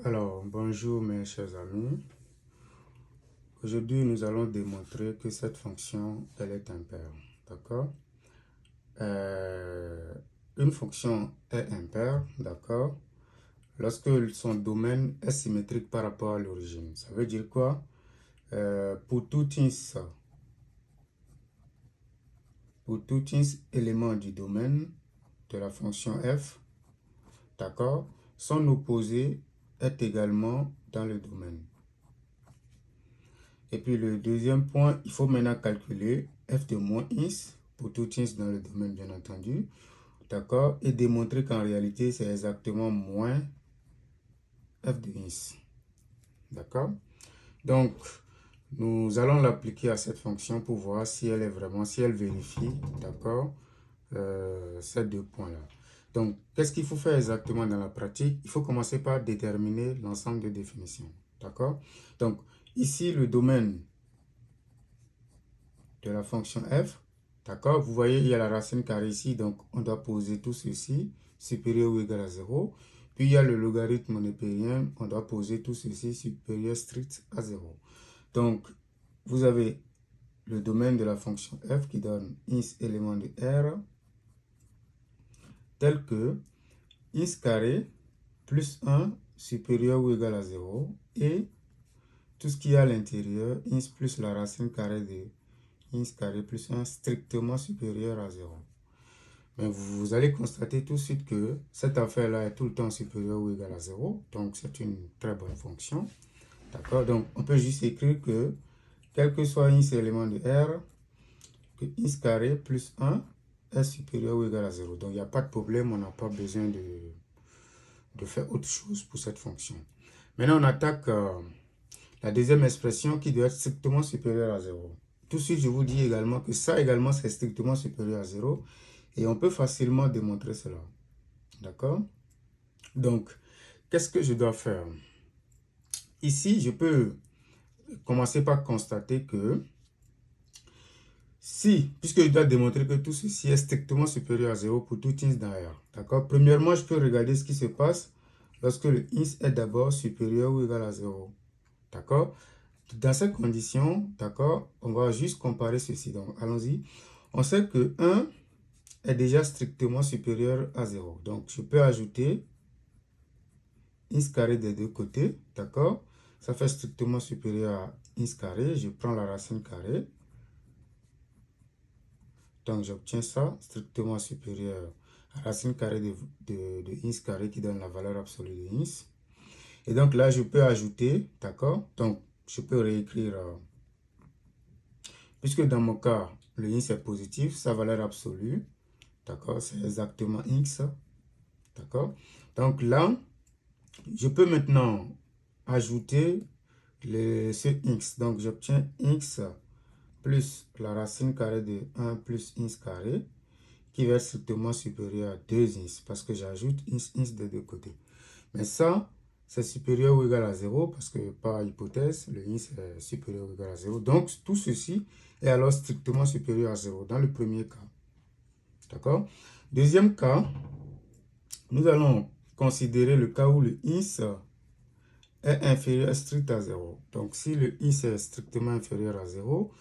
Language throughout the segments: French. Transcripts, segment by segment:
Alors, bonjour mes chers amis. Aujourd'hui, nous allons démontrer que cette fonction, elle est impaire. D'accord? Une fonction est impaire, d'accord? Lorsque son domaine est symétrique par rapport à l'origine. Ça veut dire quoi? Pour tout élément du domaine de la fonction f, d'accord? Son opposé est également dans le domaine. Et puis le deuxième point, il faut maintenant calculer f de moins ins, pour tout ins dans le domaine bien entendu, d'accord, et démontrer qu'en réalité c'est exactement moins f de ins, d'accord. Donc nous allons l'appliquer à cette fonction pour voir si elle est vraiment, si elle vérifie, d'accord, ces deux points là. Donc qu'est-ce qu'il faut faire exactement dans la pratique? Il faut commencer par déterminer l'ensemble de définitions, d'accord. Donc ici le domaine de la fonction f, d'accord, vous voyez il y a la racine carrée ici, donc on doit poser tout ceci supérieur ou égal à 0, puis il y a le logarithme népérien, on doit poser tout ceci supérieur strict à 0. Donc vous avez le domaine de la fonction f qui donne ins élément de R tel que ins carré plus 1 supérieur ou égal à 0 et tout ce qui est à l'intérieur, ins plus la racine carrée de ins carré plus 1 strictement supérieur à 0. Mais vous allez constater tout de suite que cette affaire-là est tout le temps supérieure ou égale à 0. Donc, c'est une très bonne fonction. D'accord? Donc, on peut juste écrire que, quel que soit ins élément de R, que ins carré plus 1 est supérieur ou égal à 0. Donc, il n'y a pas de problème. On n'a pas besoin de faire autre chose pour cette fonction. Maintenant, on attaque la deuxième expression qui doit être strictement supérieure à 0. Tout de suite, je vous dis également que ça également, c'est strictement supérieur à 0. Et on peut facilement démontrer cela. D'accord? Donc, qu'est-ce que je dois faire? Ici, je peux commencer par constater que si, puisque je dois démontrer que tout ceci est strictement supérieur à 0 pour tout ins dans R. D'accord? Premièrement, je peux regarder ce qui se passe lorsque le ins est d'abord supérieur ou égal à 0. D'accord? Dans ces conditions, d'accord, on va juste comparer ceci. Donc, allons-y. On sait que 1 est déjà strictement supérieur à 0. Donc, je peux ajouter ins carré des deux côtés, d'accord? Ça fait strictement supérieur à ins carré. Je prends la racine carrée. Donc, j'obtiens ça, strictement supérieur à racine carrée de ins carré qui donne la valeur absolue de ins. Et donc, là, je peux ajouter, d'accord? Donc, je peux réécrire, puisque dans mon cas, le ins est positif, sa valeur absolue, d'accord? C'est exactement x, d'accord? Donc, là, je peux maintenant ajouter ce x. Donc, j'obtiens x plus la racine carrée de 1 plus ins carré qui va être strictement supérieur à 2 ins parce que j'ajoute ins des deux côtés. Mais ça, c'est supérieur ou égal à 0 parce que par hypothèse, le ins est supérieur ou égal à 0. Donc, tout ceci est alors strictement supérieur à 0 dans le premier cas. D'accord? Deuxième cas, nous allons considérer le cas où le ins est inférieur strict à 0. Donc, si le ins est strictement inférieur à 0,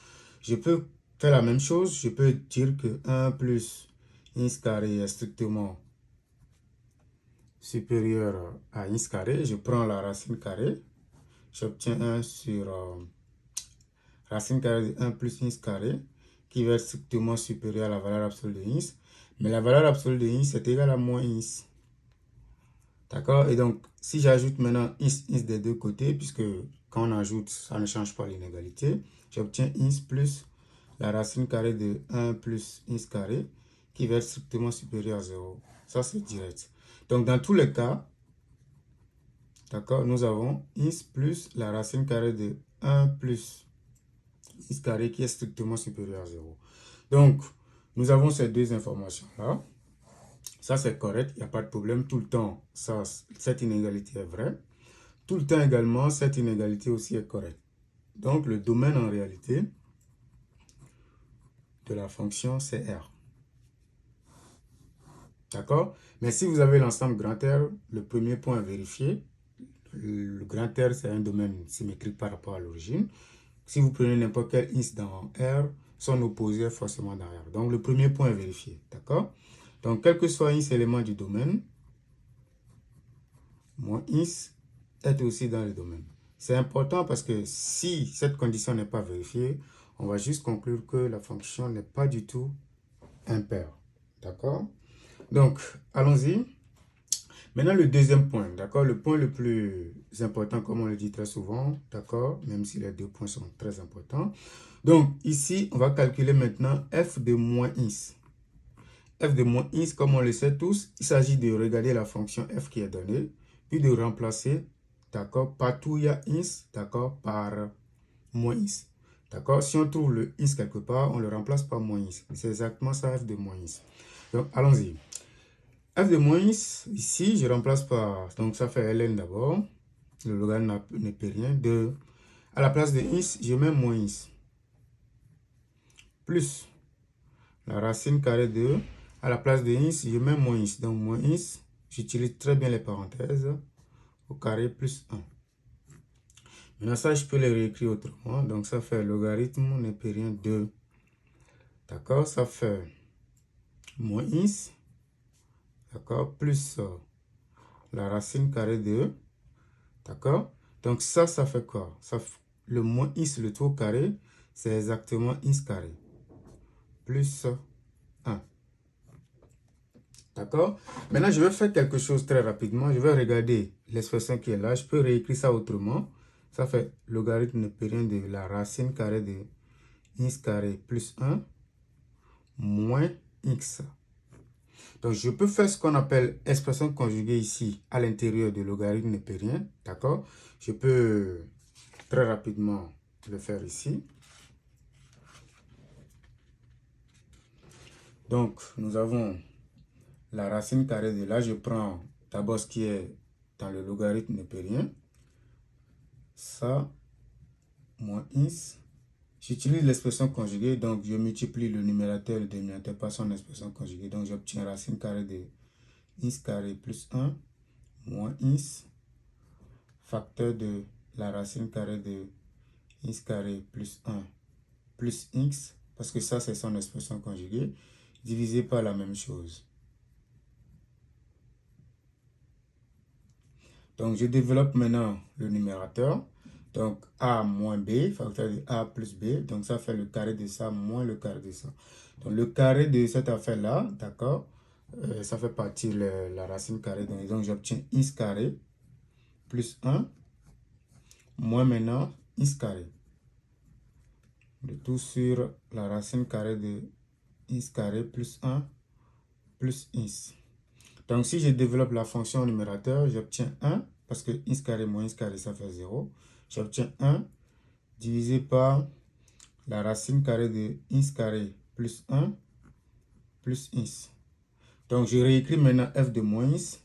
je peux faire la même chose. Je peux dire que 1 plus ins carré est strictement supérieur à ins carré. Je prends la racine carrée. J'obtiens 1 sur racine carrée de 1 plus ins carré qui va être strictement supérieur à la valeur absolue de ins. Mais la valeur absolue de ins est égale à moins ins. D'accord? Et donc, si j'ajoute maintenant ins des deux côtés, puisque quand on ajoute, ça ne change pas l'inégalité, j'obtiens ins plus la racine carrée de 1 plus ins carré qui va être strictement supérieur à 0. Ça, c'est direct. Donc, dans tous les cas, d'accord, nous avons ins plus la racine carrée de 1 plus ins carré qui est strictement supérieur à 0. Donc, nous avons ces deux informations-là. Ça, c'est correct, il n'y a pas de problème. Tout le temps, ça, cette inégalité est vraie. Tout le temps également, cette inégalité aussi est correcte. Donc, le domaine en réalité de la fonction, c'est R. D'accord? Mais si vous avez l'ensemble grand R, le premier point à vérifier, le grand R, c'est un domaine symétrique par rapport à l'origine. Si vous prenez n'importe quel ins dans R, son opposé est forcément dans R. Donc, le premier point est vérifié. D'accord? Donc, quel que soit ins élément du domaine, mon ins est aussi dans le domaine. C'est important parce que si cette condition n'est pas vérifiée, on va juste conclure que la fonction n'est pas du tout impaire. D'accord? Donc, allons-y. Maintenant, le deuxième point, d'accord? Le point le plus important, comme on le dit très souvent, d'accord? Même si les deux points sont très importants. Donc, ici, on va calculer maintenant f de moins ins. F de moins ins, comme on le sait tous, il s'agit de regarder la fonction f qui est donnée, puis de remplacer, d'accord? Partout où il y a ins, d'accord? Par moins ins. D'accord? Si on trouve le ins quelque part, on le remplace par moins ins. C'est exactement ça, f de moins ins. Donc, allons-y. F de moins ici, je remplace par, donc ça fait ln d'abord, le logarithme ne peut rien, de, à la place de ins, je mets moins ins, plus la racine carrée de, à la place de ins, je mets moins ins, donc moins ins, j'utilise très bien les parenthèses, au carré plus 1. Maintenant ça, je peux le réécrire autrement, donc ça fait logarithme ne peut rien de, d'accord, ça fait moins ins, d'accord, plus la racine carrée de, d'accord? Donc ça fait quoi? Le moins ins, le tout au carré, c'est exactement ins carré. Plus 1. D'accord? Maintenant, je vais faire quelque chose très rapidement. Je vais regarder l'expression qui est là. Je peux réécrire ça autrement. Ça fait logarithme ne peut rien de la racine carrée de ins carré plus 1 moins x. Donc, je peux faire ce qu'on appelle expression conjuguée ici à l'intérieur de logarithme ne peut rien. D'accord? Je peux très rapidement le faire ici. Donc, nous avons la racine carrée de là. Je prends d'abord ce qui est dans le logarithme ne peut rien. Ça, moins ins. J'utilise l'expression conjuguée, donc je multiplie le numérateur et le dénominateur par son expression conjuguée. Donc, j'obtiens racine carrée de ins carré plus 1 moins ins facteur de la racine carrée de ins carré plus 1 plus x, parce que ça, c'est son expression conjuguée, divisé par la même chose. Donc, je développe maintenant le numérateur. Donc, a moins b, facteur de a plus b. Donc, ça fait le carré de ça moins le carré de ça. Donc, le carré de cette affaire-là, d'accord, ça fait partie de la racine carrée. Donc, j'obtiens ins carré plus 1 moins maintenant ins carré. Le tout sur la racine carrée de ins carré plus 1 plus ins. Donc, si je développe la fonction au numérateur, j'obtiens 1, parce que ins carré moins ins carré, ça fait 0. J'obtiens 1 divisé par la racine carrée de ins carré plus 1 plus ins. Donc, je réécris maintenant f de moins ins,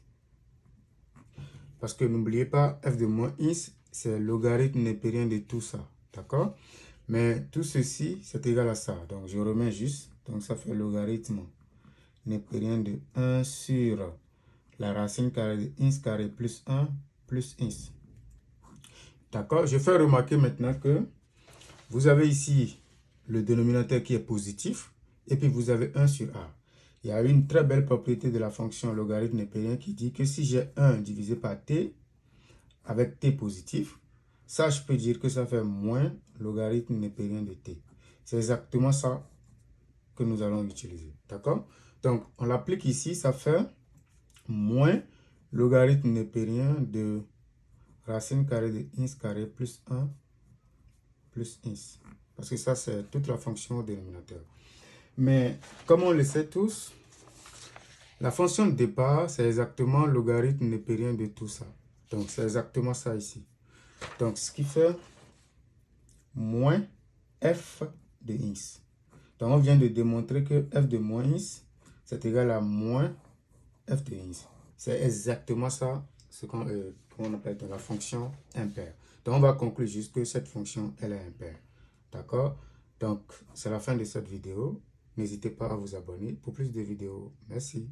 parce que n'oubliez pas, f de moins ins, c'est le logarithme ne peut rien de tout ça. D'accord? Mais tout ceci, c'est égal à ça. Donc, je remets juste. Donc, ça fait logarithme ne peut rien de 1 sur la racine carrée de ins carré plus 1 plus ins. D'accord? Je fais remarquer maintenant que vous avez ici le dénominateur qui est positif et puis vous avez 1 sur a. Il y a une très belle propriété de la fonction logarithme népérien qui dit que si j'ai 1 divisé par t avec t positif, ça je peux dire que ça fait moins logarithme népérien de t. C'est exactement ça que nous allons utiliser. D'accord? Donc on l'applique ici, ça fait moins logarithme népérien de racine carrée de ins carré plus 1 plus ins. Parce que ça, c'est toute la fonction au dénominateur. Mais comme on le sait tous, la fonction de départ, c'est exactement logarithme népérien de tout ça. Donc, c'est exactement ça ici. Donc, ce qui fait moins f de ins. Donc, on vient de démontrer que f de moins ins, c'est égal à moins f de ins. C'est exactement ça, ce qu'on appelle la fonction impaire. Donc, on va conclure juste que cette fonction, elle est impaire. D'accord? Donc, c'est la fin de cette vidéo. N'hésitez pas à vous abonner pour plus de vidéos. Merci.